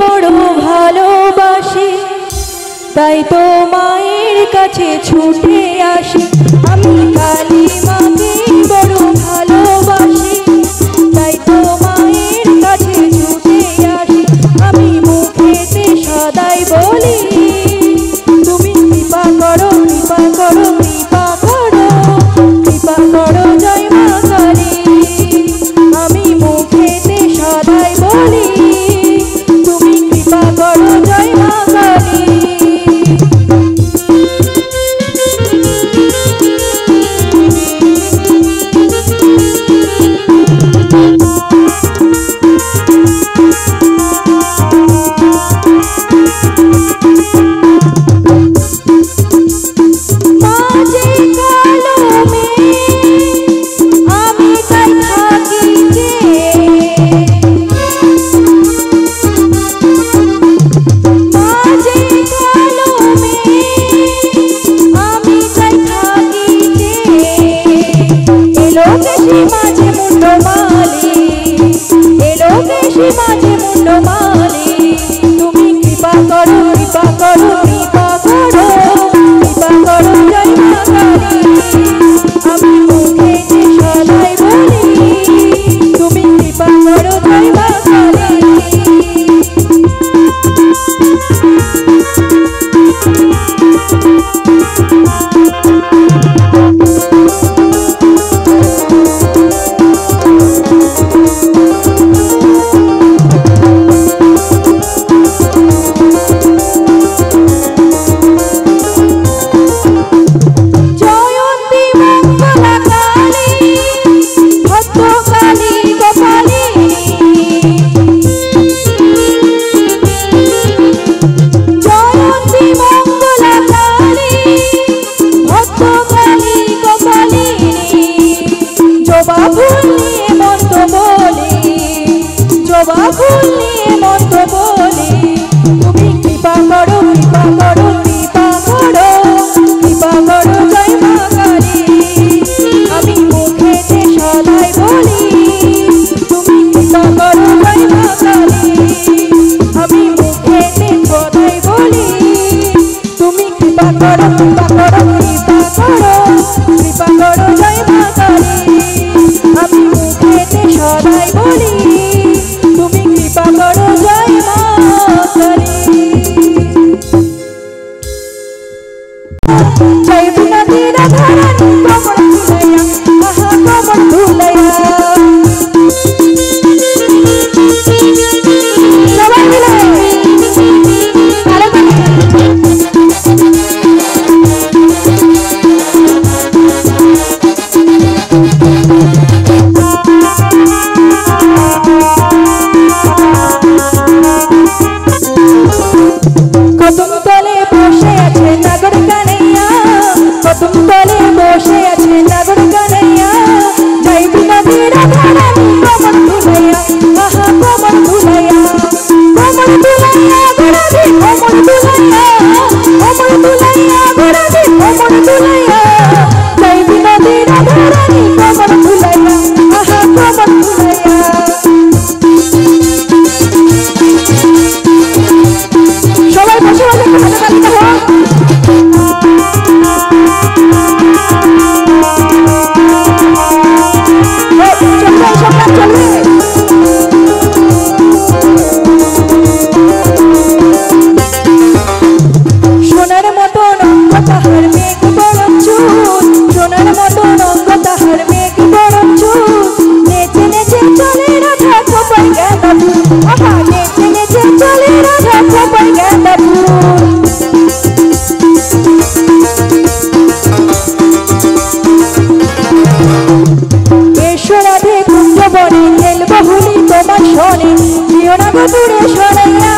বড় ভালোবাসি, তাই তো মায়ের কাছে ছুটে আসি। আমি কালী মাকে বড় ভালোবাসি, তাই তো মায়ের কাছে ছুটে আসি। আমি মুখেতে সদাই বলি, তুমি কৃপা করো, কৃপা করো, কৃপা করো, কৃপা করো জয় মা কালী। আমি মুখেতে সদাই বলি, তুমি কৃপা করো জয় মা কালী। মাঝে মুন্ডমালি, এলো বেশি মাঝে মুন্ডমালি, তুমি কৃপা করো, কৃপা করো, কৃপা করো, কৃপা করো জয় মা কালী। আমি মুখেতে সদাই বলি, তুমি কৃপা করো জয় মা কালী। জবা ফুল নিয়ে মন্ত্র বলি, তুমি কৃপা করো, কৃপা করো, কৃপা করো, কৃপা করো জয় মা কালী। আমি মুখেতে সদাই বলি, তুমি কৃপা করো জয় মা কালী। আমি মুখেতে সদাই বলি, তুমি কৃপা করো, কৃপা করো, কৃপা করো, কৃপা করো জয় মা কালী। আমি মুখেতে সদাই বলি, তুমি কৃপা করো জয় মা কালী। জয় বিনাতি রাধারানী কমল ধুলাইয়া, আহা কমল ধুলাইয়া। সবাই মিলে কদম তলে বসে আছে নাগর কানাইয়া, কদম তলে বসে আছে নাগর কানাইয়া। জয় বিনাতি রাধারানী কমল ধুলাইয়া, আহা কমল ধুলাইয়া। কমল ধুলাইয়া গোড়াধি কমল ধুলাইয়া, কমল ধুলাইয়া গোড়াধি কমল ধুলাইয়া। জয় বিনাতি রাধারানী কমল ধুলাইয়া, আহা কমল ধুলাইয়া। সবাই বসে বসে একটু হাতে তালি দাও। চলবে সব কাজ চলবে। সোনার মতো রঙ তাহার মেঘ বড় চুল, সোনার মতো রঙ তাহার মেঘ বড় চুল। নেচে নেচে চলে রাধা খোপায় গাঁদা ফুল, আহা নেচে নেচে চলে রাধা খোপায় গাঁদা ফুল। এসো রাধে কুঞ্জ বনে খেলবো হোলি তোমার সনে, প্রিয় না গো দূরে সরাইয়া।